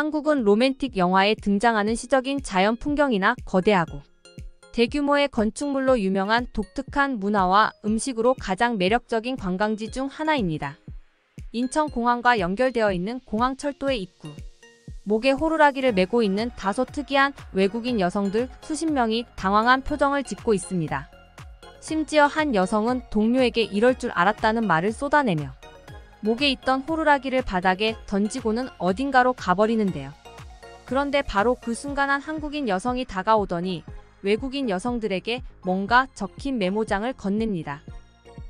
한국은 로맨틱 영화에 등장하는 시적인 자연 풍경이나 거대하고 대규모의 건축물로 유명한 독특한 문화와 음식으로 가장 매력적인 관광지 중 하나입니다. 인천공항과 연결되어 있는 공항철도의 입구. 목에 호루라기를 메고 있는 다소 특이한 외국인 여성들 수십 명이 당황한 표정을 짓고 있습니다. 심지어 한 여성은 동료에게 이럴 줄 알았다는 말을 쏟아내며 목에 있던 호루라기를 바닥에 던지고는 어딘가로 가버리는데요. 그런데 바로 그 순간 한 한국인 여성이 다가오더니 외국인 여성들에게 뭔가 적힌 메모장을 건넵니다.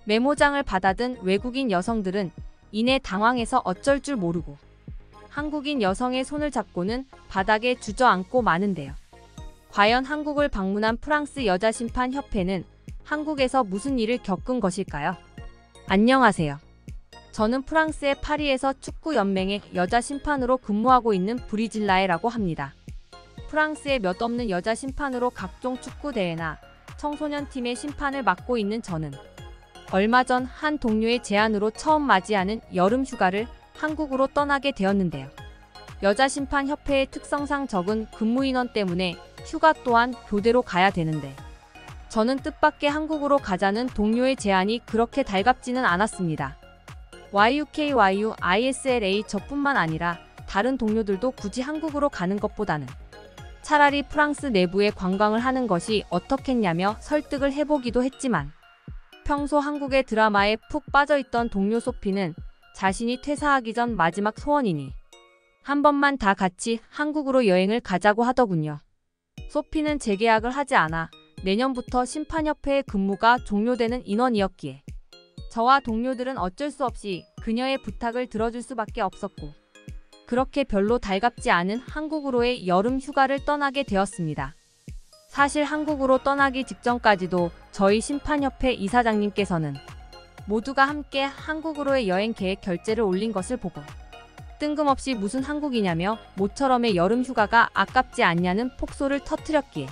메모장을 받아든 외국인 여성들은 이내 당황해서 어쩔 줄 모르고 한국인 여성의 손을 잡고는 바닥에 주저앉고 마는데요. 과연 한국을 방문한 프랑스 여자심판협회는 한국에서 무슨 일을 겪은 것일까요? 안녕하세요. 저는 프랑스의 파리에서 축구연맹의 여자심판으로 근무하고 있는 브리질라에라고 합니다. 프랑스의 몇 없는 여자심판으로 각종 축구대회나 청소년팀의 심판을 맡고 있는 저는 얼마 전 한 동료의 제안으로 처음 맞이하는 여름 휴가를 한국으로 떠나게 되었는데요. 여자심판협회의 특성상 적은 근무인원 때문에 휴가 또한 교대로 가야 되는데 저는 뜻밖의 한국으로 가자는 동료의 제안이 그렇게 달갑지는 않았습니다. YUKYUISLA 저뿐만 아니라 다른 동료들도 굳이 한국으로 가는 것보다는 차라리 프랑스 내부에 관광을 하는 것이 어떻겠냐며 설득을 해보기도 했지만 평소 한국의 드라마에 푹 빠져있던 동료 소피는 자신이 퇴사하기 전 마지막 소원이니 한 번만 다 같이 한국으로 여행을 가자고 하더군요. 소피는 재계약을 하지 않아 내년부터 심판협회의 근무가 종료되는 인원이었기에 저와 동료들은 어쩔 수 없이 그녀의 부탁을 들어줄 수밖에 없었고 그렇게 별로 달갑지 않은 한국으로의 여름 휴가를 떠나게 되었습니다. 사실 한국으로 떠나기 직전까지도 저희 심판협회 이사장님께서는 모두가 함께 한국으로의 여행 계획 결제를 올린 것을 보고 뜬금없이 무슨 한국이냐며 모처럼의 여름 휴가가 아깝지 않냐는 폭소를 터뜨렸기에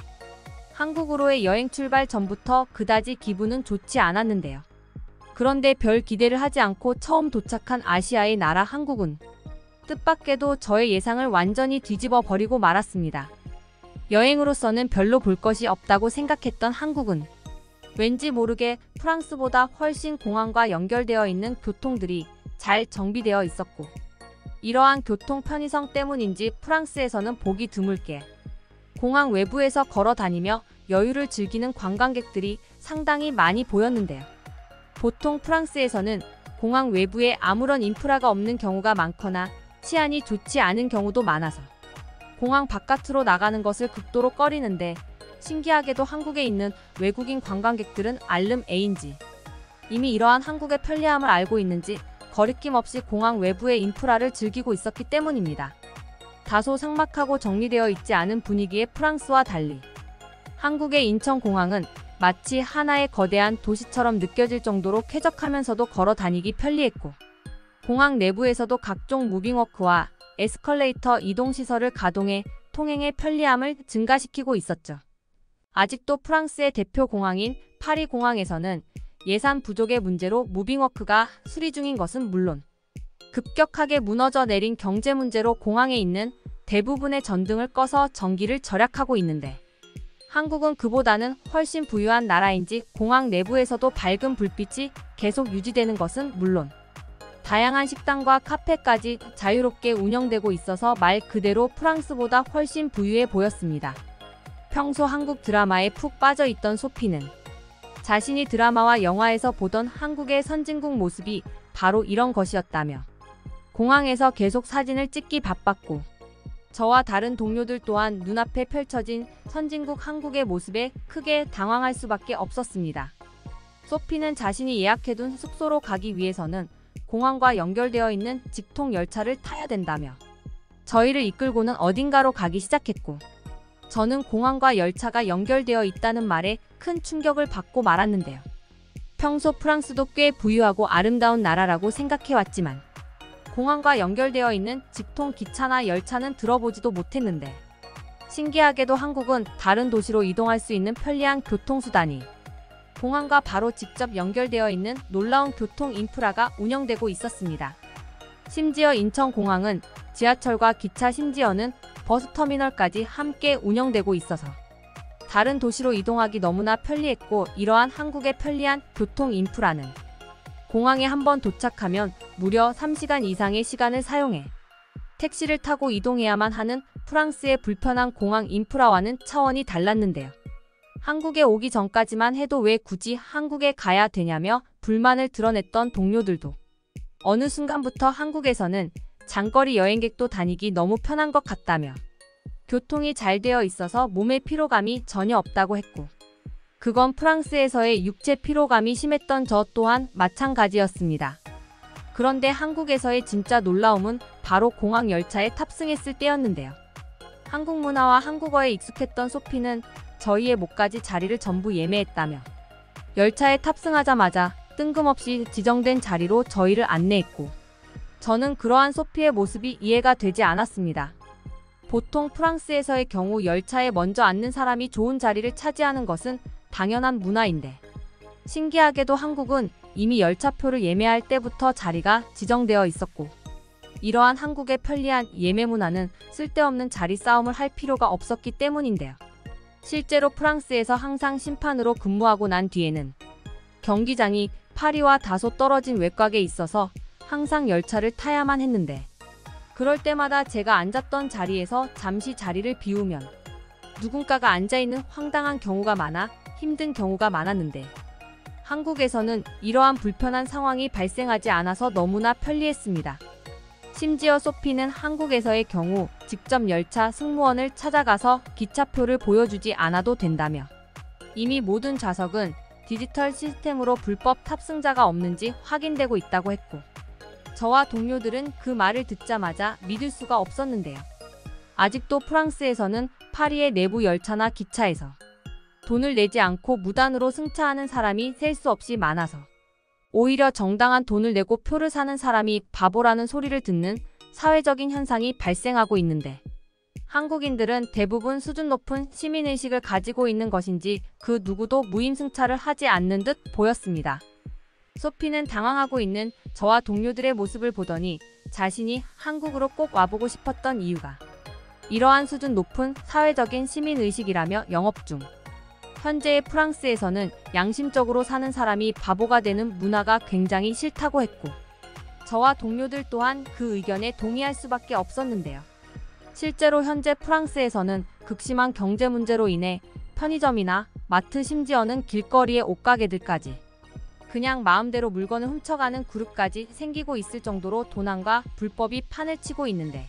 한국으로의 여행 출발 전부터 그다지 기분은 좋지 않았는데요. 그런데 별 기대를 하지 않고 처음 도착한 아시아의 나라 한국은 뜻밖에도 저의 예상을 완전히 뒤집어 버리고 말았습니다. 여행으로서는 별로 볼 것이 없다고 생각했던 한국은 왠지 모르게 프랑스보다 훨씬 공항과 연결되어 있는 교통들이 잘 정비되어 있었고 이러한 교통 편의성 때문인지 프랑스에서는 보기 드물게 공항 외부에서 걸어 다니며 여유를 즐기는 관광객들이 상당히 많이 보였는데요. 보통 프랑스에서는 공항 외부에 아무런 인프라가 없는 경우가 많거나 치안이 좋지 않은 경우도 많아서 공항 바깥으로 나가는 것을 극도로 꺼리는데 신기하게도 한국에 있는 외국인 관광객들은 알름에인지 이미 이러한 한국의 편리함을 알고 있는지 거리낌 없이 공항 외부의 인프라를 즐기고 있었기 때문입니다. 다소 삭막하고 정리되어 있지 않은 분위기의 프랑스와 달리 한국의 인천공항은 마치 하나의 거대한 도시처럼 느껴질 정도로 쾌적하면서도 걸어 다니기 편리했고 공항 내부에서도 각종 무빙워크와 에스컬레이터 이동시설을 가동해 통행의 편리함을 증가시키고 있었죠. 아직도 프랑스의 대표 공항인 파리 공항에서는 예산 부족의 문제로 무빙워크가 수리 중인 것은 물론 급격하게 무너져 내린 경제 문제로 공항에 있는 대부분의 전등을 꺼서 전기를 절약하고 있는데 한국은 그보다는 훨씬 부유한 나라인지 공항 내부에서도 밝은 불빛이 계속 유지되는 것은 물론 다양한 식당과 카페까지 자유롭게 운영되고 있어서 말 그대로 프랑스보다 훨씬 부유해 보였습니다. 평소 한국 드라마에 푹 빠져있던 소피는 자신이 드라마와 영화에서 보던 한국의 선진국 모습이 바로 이런 것이었다며 공항에서 계속 사진을 찍기 바빴고 저와 다른 동료들 또한 눈앞에 펼쳐진 선진국 한국의 모습에 크게 당황할 수밖에 없었습니다. 소피는 자신이 예약해둔 숙소로 가기 위해서는 공항과 연결되어 있는 직통 열차를 타야 된다며 저희를 이끌고는 어딘가로 가기 시작했고 저는 공항과 열차가 연결되어 있다는 말에 큰 충격을 받고 말았는데요. 평소 프랑스도 꽤 부유하고 아름다운 나라라고 생각해왔지만 공항과 연결되어 있는 직통 기차나 열차는 들어보지도 못했는데 신기하게도 한국은 다른 도시로 이동할 수 있는 편리한 교통수단이 공항과 바로 직접 연결되어 있는 놀라운 교통 인프라가 운영되고 있었습니다. 심지어 인천공항은 지하철과 기차 심지어는 버스터미널까지 함께 운영되고 있어서 다른 도시로 이동하기 너무나 편리했고, 이러한 한국의 편리한 교통 인프라는 공항에 한번 도착하면 무려 3시간 이상의 시간을 사용해 택시를 타고 이동해야만 하는 프랑스의 불편한 공항 인프라와는 차원이 달랐는데요. 한국에 오기 전까지만 해도 왜 굳이 한국에 가야 되냐며 불만을 드러냈던 동료들도 어느 순간부터 한국에서는 장거리 여행객도 다니기 너무 편한 것 같다며 교통이 잘 되어 있어서 몸의 피로감이 전혀 없다고 했고, 그건 프랑스에서의 육체 피로감이 심했던 저 또한 마찬가지였습니다. 그런데 한국에서의 진짜 놀라움은 바로 공항 열차에 탑승했을 때였는데요. 한국 문화와 한국어에 익숙했던 소피는 저희의 목까지 자리를 전부 예매했다며 열차에 탑승하자마자 뜬금없이 지정된 자리로 저희를 안내했고, 저는 그러한 소피의 모습이 이해가 되지 않았습니다. 보통 프랑스에서의 경우 열차에 먼저 앉는 사람이 좋은 자리를 차지하는 것은 당연한 문화인데, 신기하게도 한국은 이미 열차표를 예매할 때부터 자리가 지정되어 있었고, 이러한 한국의 편리한 예매 문화는 쓸데없는 자리 싸움을 할 필요가 없었기 때문인데요. 실제로 프랑스에서 항상 심판으로 근무하고 난 뒤에는 경기장이 파리와 다소 떨어진 외곽에 있어서 항상 열차를 타야만 했는데, 그럴 때마다 제가 앉았던 자리에서 잠시 자리를 비우면 누군가가 앉아있는 황당한 경우가 많아 힘든 경우가 많았는데, 한국에서는 이러한 불편한 상황이 발생하지 않아서 너무나 편리했습니다. 심지어 소피는 한국에서의 경우 직접 열차 승무원을 찾아가서 기차표를 보여주지 않아도 된다며 이미 모든 좌석은 디지털 시스템으로 불법 탑승자가 없는지 확인되고 있다고 했고, 저와 동료들은 그 말을 듣자마자 믿을 수가 없었는데요. 아직도 프랑스에서는 파리의 내부 열차나 기차에서 돈을 내지 않고 무단으로 승차하는 사람이 셀 수 없이 많아서 오히려 정당한 돈을 내고 표를 사는 사람이 바보라는 소리를 듣는 사회적인 현상이 발생하고 있는데, 한국인들은 대부분 수준 높은 시민의식을 가지고 있는 것인지 그 누구도 무임승차를 하지 않는 듯 보였습니다. 소피는 당황하고 있는 저와 동료들의 모습을 보더니 자신이 한국으로 꼭 와보고 싶었던 이유가 이러한 수준 높은 사회적인 시민의식이라며 영업 중 현재의 프랑스에서는 양심적으로 사는 사람이 바보가 되는 문화가 굉장히 싫다고 했고, 저와 동료들 또한 그 의견에 동의할 수밖에 없었는데요. 실제로 현재 프랑스에서는 극심한 경제 문제로 인해 편의점이나 마트, 심지어는 길거리의 옷가게들까지 그냥 마음대로 물건을 훔쳐가는 그룹까지 생기고 있을 정도로 도난과 불법이 판을 치고 있는데,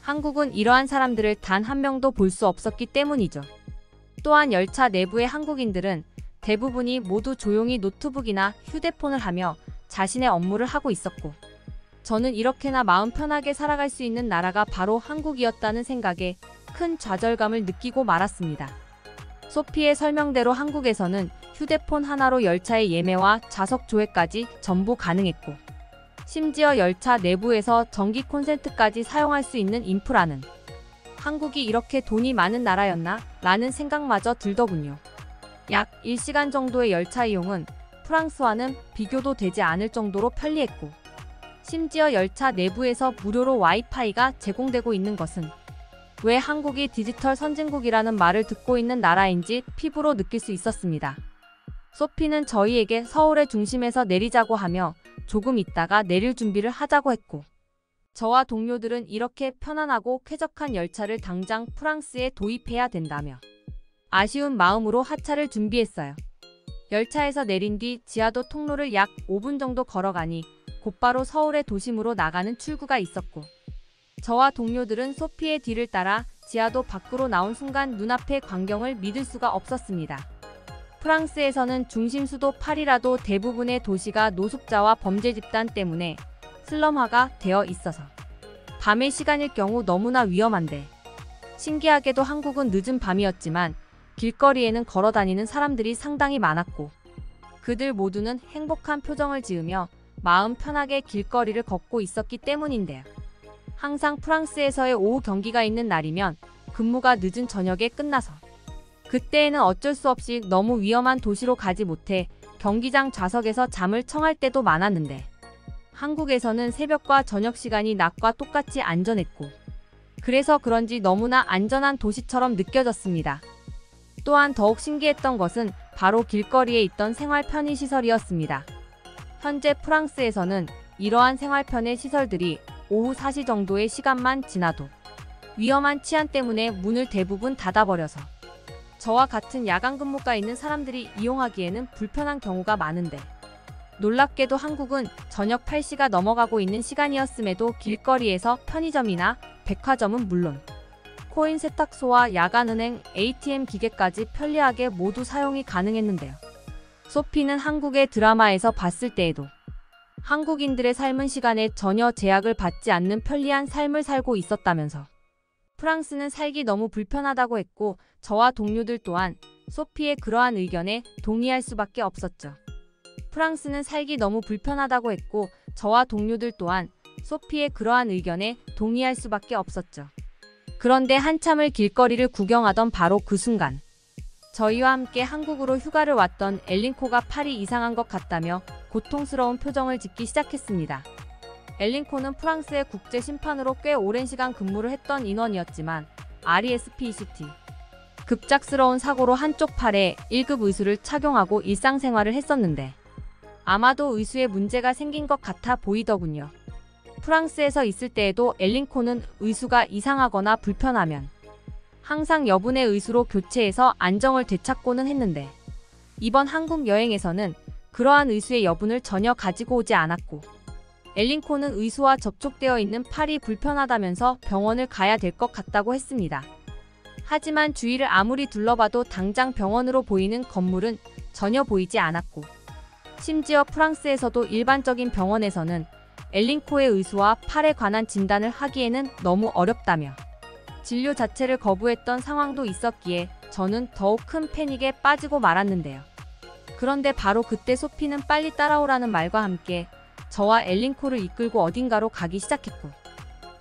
한국은 이러한 사람들을 단 한 명도 볼 수 없었기 때문이죠. 또한 열차 내부의 한국인들은 대부분이 모두 조용히 노트북이나 휴대폰을 하며 자신의 업무를 하고 있었고, 저는 이렇게나 마음 편하게 살아갈 수 있는 나라가 바로 한국이었다는 생각에 큰 좌절감을 느끼고 말았습니다. 소피의 설명대로 한국에서는 휴대폰 하나로 열차의 예매와 좌석 조회까지 전부 가능했고, 심지어 열차 내부에서 전기 콘센트까지 사용할 수 있는 인프라는 한국이 이렇게 돈이 많은 나라였나? 라는 생각마저 들더군요. 약 1시간 정도의 열차 이용은 프랑스와는 비교도 되지 않을 정도로 편리했고, 심지어 열차 내부에서 무료로 와이파이가 제공되고 있는 것은 왜 한국이 디지털 선진국이라는 말을 듣고 있는 나라인지 피부로 느낄 수 있었습니다. 소피는 저희에게 서울의 중심에서 내리자고 하며 조금 있다가 내릴 준비를 하자고 했고, 저와 동료들은 이렇게 편안하고 쾌적한 열차를 당장 프랑스에 도입해야 된다며 아쉬운 마음으로 하차를 준비했어요. 열차에서 내린 뒤 지하도 통로를 약 5분 정도 걸어가니 곧바로 서울의 도심으로 나가는 출구가 있었고, 저와 동료들은 소피의 뒤를 따라 지하도 밖으로 나온 순간 눈앞의 광경을 믿을 수가 없었습니다. 프랑스에서는 중심 수도 파리라도 대부분의 도시가 노숙자와 범죄 집단 때문에 슬럼화가 되어 있어서 밤의 시간일 경우 너무나 위험한데, 신기하게도 한국은 늦은 밤이었지만 길거리에는 걸어다니는 사람들이 상당히 많았고, 그들 모두는 행복한 표정을 지으며 마음 편하게 길거리를 걷고 있었기 때문인데요. 항상 프랑스에서의 오후 경기가 있는 날이면 근무가 늦은 저녁에 끝나서 그때에는 어쩔 수 없이 너무 위험한 도시로 가지 못해 경기장 좌석에서 잠을 청할 때도 많았는데, 한국에서는 새벽과 저녁 시간이 낮과 똑같이 안전했고, 그래서 그런지 너무나 안전한 도시처럼 느껴졌습니다. 또한 더욱 신기했던 것은 바로 길거리에 있던 생활 편의시설이었습니다. 현재 프랑스에서는 이러한 생활 편의 시설들이 오후 4시 정도의 시간만 지나도 위험한 치안 때문에 문을 대부분 닫아버려서 저와 같은 야간 근무가 있는 사람들이 이용하기에는 불편한 경우가 많은데, 놀랍게도 한국은 저녁 8시가 넘어가고 있는 시간이었음에도 길거리에서 편의점이나 백화점은 물론 코인 세탁소와 야간은행, ATM 기계까지 편리하게 모두 사용이 가능했는데요. 소피는 한국의 드라마에서 봤을 때에도 한국인들의 삶은 시간에 전혀 제약을 받지 않는 편리한 삶을 살고 있었다면서 프랑스는 살기 너무 불편하다고 했고, 저와 동료들 또한 소피의 그러한 의견에 동의할 수밖에 없었죠. 프랑스는 살기 너무 불편하다고 했고, 저와 동료들 또한 소피의 그러한 의견에 동의할 수밖에 없었죠. 그런데 한참을 길거리를 구경하던 바로 그 순간, 저희와 함께 한국으로 휴가를 왔던 엘린코가 팔이 이상한 것 같다며 고통스러운 표정을 짓기 시작했습니다. 엘린코는 프랑스의 국제 심판으로 꽤 오랜 시간 근무를 했던 인원이었지만 RESPCT 급작스러운 사고로 한쪽 팔에 1급 의수를 착용하고 일상생활을 했었는데, 아마도 의수에 문제가 생긴 것 같아 보이더군요. 프랑스에서 있을 때에도 엘린코는 의수가 이상하거나 불편하면 항상 여분의 의수로 교체해서 안정을 되찾고는 했는데, 이번 한국 여행에서는 그러한 의수의 여분을 전혀 가지고 오지 않았고, 엘린코는 의수와 접촉되어 있는 팔이 불편하다면서 병원을 가야 될 것 같다고 했습니다. 하지만 주위를 아무리 둘러봐도 당장 병원으로 보이는 건물은 전혀 보이지 않았고, 심지어 프랑스에서도 일반적인 병원에서는 엘린코의 의수와 팔에 관한 진단을 하기에는 너무 어렵다며 진료 자체를 거부했던 상황도 있었기에 저는 더욱 큰 패닉에 빠지고 말았는데요. 그런데 바로 그때 소피는 빨리 따라오라는 말과 함께 저와 엘린코를 이끌고 어딘가로 가기 시작했고,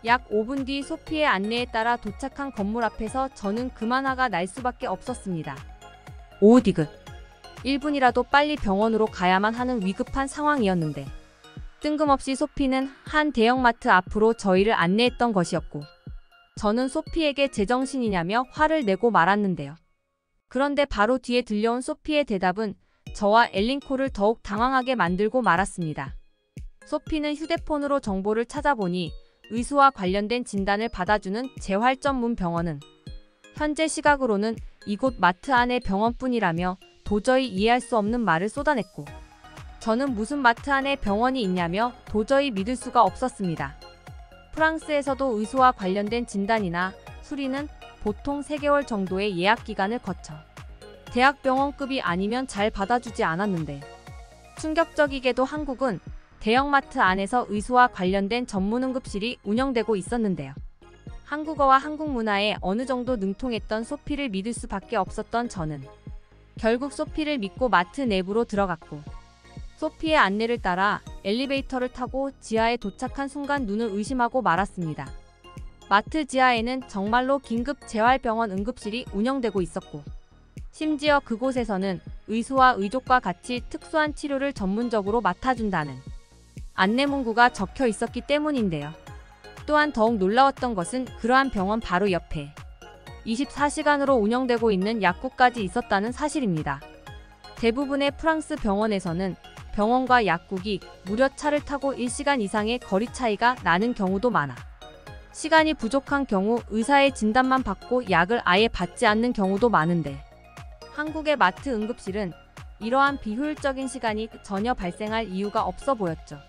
약 5분 뒤 소피의 안내에 따라 도착한 건물 앞에서 저는 그만 화가 날 수밖에 없었습니다. 오후 디귿 1분이라도 빨리 병원으로 가야만 하는 위급한 상황이었는데, 뜬금없이 소피는 한 대형마트 앞으로 저희를 안내했던 것이었고, 저는 소피에게 제정신이냐며 화를 내고 말았는데요. 그런데 바로 뒤에 들려온 소피의 대답은 저와 엘린코를 더욱 당황하게 만들고 말았습니다. 소피는 휴대폰으로 정보를 찾아보니 의수와 관련된 진단을 받아주는 재활전문 병원은 현재 시각으로는 이곳 마트 안의 병원뿐이라며 도저히 이해할 수 없는 말을 쏟아냈고, 저는 무슨 마트 안에 병원이 있냐며 도저히 믿을 수가 없었습니다. 프랑스에서도 의수와 관련된 진단이나 수리는 보통 3개월 정도의 예약 기간을 거쳐 대학병원급이 아니면 잘 받아주지 않았는데, 충격적이게도 한국은 대형마트 안에서 의수와 관련된 전문 응급실이 운영되고 있었는데요. 한국어와 한국 문화에 어느 정도 능통했던 소피를 믿을 수밖에 없었던 저는 결국 소피를 믿고 마트 내부로 들어갔고, 소피의 안내를 따라 엘리베이터를 타고 지하에 도착한 순간 눈을 의심하고 말았습니다. 마트 지하에는 정말로 긴급 재활병원 응급실이 운영되고 있었고, 심지어 그곳에서는 의수와 의족과 같이 특수한 치료를 전문적으로 맡아준다는 안내 문구가 적혀 있었기 때문인데요. 또한 더욱 놀라웠던 것은 그러한 병원 바로 옆에 24시간으로 운영되고 있는 약국까지 있었다는 사실입니다. 대부분의 프랑스 병원에서는 병원과 약국이 무려 차를 타고 1시간 이상의 거리 차이가 나는 경우도 많아 시간이 부족한 경우 의사의 진단만 받고 약을 아예 받지 않는 경우도 많은데, 한국의 마트 응급실은 이러한 비효율적인 시간이 전혀 발생할 이유가 없어 보였죠.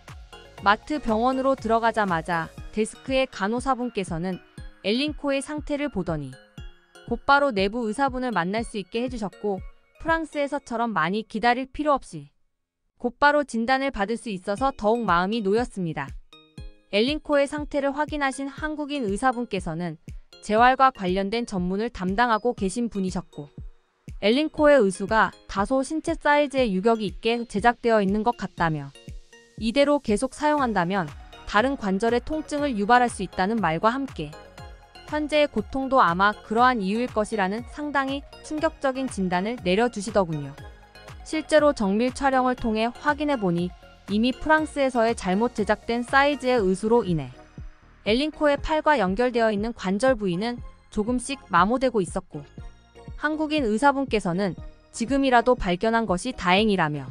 마트 병원으로 들어가자마자 데스크의 간호사분께서는 엘린코의 상태를 보더니 곧바로 내부 의사분을 만날 수 있게 해주셨고, 프랑스에서처럼 많이 기다릴 필요 없이 곧바로 진단을 받을 수 있어서 더욱 마음이 놓였습니다. 엘린코의 상태를 확인하신 한국인 의사분께서는 재활과 관련된 전문을 담당하고 계신 분이셨고, 엘린코의 의수가 다소 신체 사이즈의 유격이 있게 제작되어 있는 것 같다며 이대로 계속 사용한다면 다른 관절의 통증을 유발할 수 있다는 말과 함께 현재의 고통도 아마 그러한 이유일 것이라는 상당히 충격적인 진단을 내려주시더군요. 실제로 정밀 촬영을 통해 확인해보니 이미 프랑스에서의 잘못 제작된 사이즈의 의수로 인해 엘링코의 팔과 연결되어 있는 관절 부위는 조금씩 마모되고 있었고, 한국인 의사분께서는 지금이라도 발견한 것이 다행이라며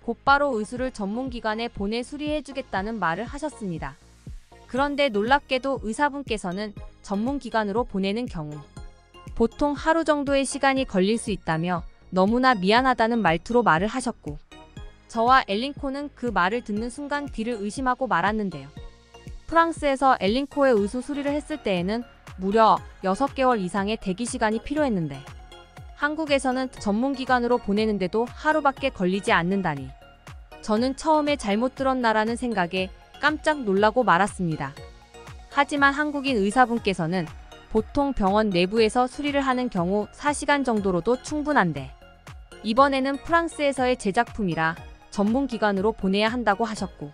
곧바로 의수를 전문기관에 보내 수리해주겠다는 말을 하셨습니다. 그런데 놀랍게도 의사분께서는 전문기관으로 보내는 경우 보통 하루 정도의 시간이 걸릴 수 있다며 너무나 미안하다는 말투로 말을 하셨고, 저와 엘링코는 그 말을 듣는 순간 귀를 의심하고 말았는데요. 프랑스에서 엘링코의 의수 수리를 했을 때에는 무려 6개월 이상의 대기 시간이 필요했는데, 한국에서는 전문기관으로 보내는데도 하루밖에 걸리지 않는다니, 저는 처음에 잘못 들었나라는 생각에 깜짝 놀라고 말았습니다. 하지만 한국인 의사분께서는 보통 병원 내부에서 수리를 하는 경우 4시간 정도로도 충분한데, 이번에는 프랑스에서의 제작품이라 전문기관으로 보내야 한다고 하셨고,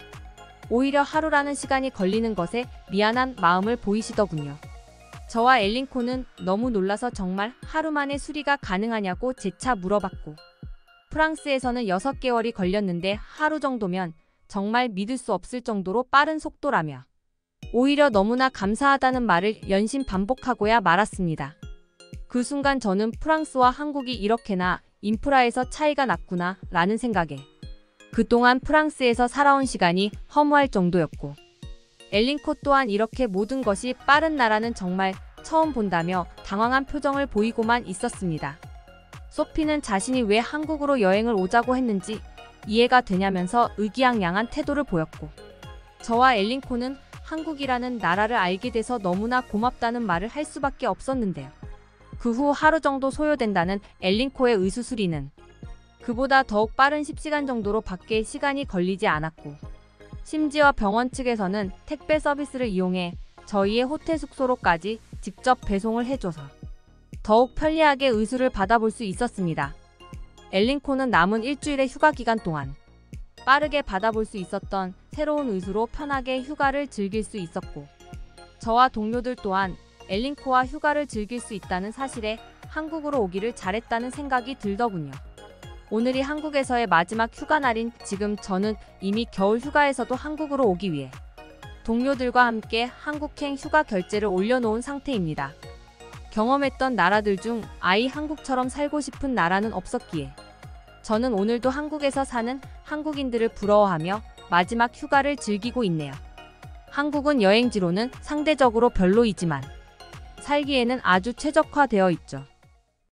오히려 하루라는 시간이 걸리는 것에 미안한 마음을 보이시더군요. 저와 엘링코는 너무 놀라서 정말 하루 만에 수리가 가능하냐고 재차 물어봤고, 프랑스에서는 6개월이 걸렸는데 하루 정도면 정말 믿을 수 없을 정도로 빠른 속도라며 오히려 너무나 감사하다는 말을 연신 반복하고야 말았습니다. 그 순간 저는 프랑스와 한국이 이렇게나 인프라에서 차이가 났구나 라는 생각에 그동안 프랑스에서 살아온 시간이 허무할 정도였고, 엘링코 또한 이렇게 모든 것이 빠른 나라는 정말 처음 본다며 당황한 표정을 보이고만 있었습니다. 소피는 자신이 왜 한국으로 여행을 오자고 했는지 이해가 되냐면서 의기양양한 태도를 보였고, 저와 엘링코는 한국이라는 나라를 알게 돼서 너무나 고맙다는 말을 할 수밖에 없었는데요. 그 후 하루 정도 소요된다는 엘링코의 의수수리는 그보다 더욱 빠른 10시간 정도로 밖에 시간이 걸리지 않았고, 심지어 병원 측에서는 택배 서비스를 이용해 저희의 호텔 숙소로까지 직접 배송을 해줘서 더욱 편리하게 의수를 받아볼 수 있었습니다. 엘링코는 남은 일주일의 휴가 기간 동안 빠르게 받아볼 수 있었던 새로운 의수로 편하게 휴가를 즐길 수 있었고, 저와 동료들 또한 엘링코와 휴가를 즐길 수 있다는 사실에 한국으로 오기를 잘했다는 생각이 들더군요. 오늘이 한국에서의 마지막 휴가 날인 지금 저는 이미 겨울 휴가에서도 한국으로 오기 위해 동료들과 함께 한국행 휴가 결제를 올려놓은 상태입니다. 경험했던 나라들 중 아예 한국처럼 살고 싶은 나라는 없었기에 저는 오늘도 한국에서 사는 한국인들을 부러워하며 마지막 휴가를 즐기고 있네요. 한국은 여행지로는 상대적으로 별로이지만 살기에는 아주 최적화되어 있죠.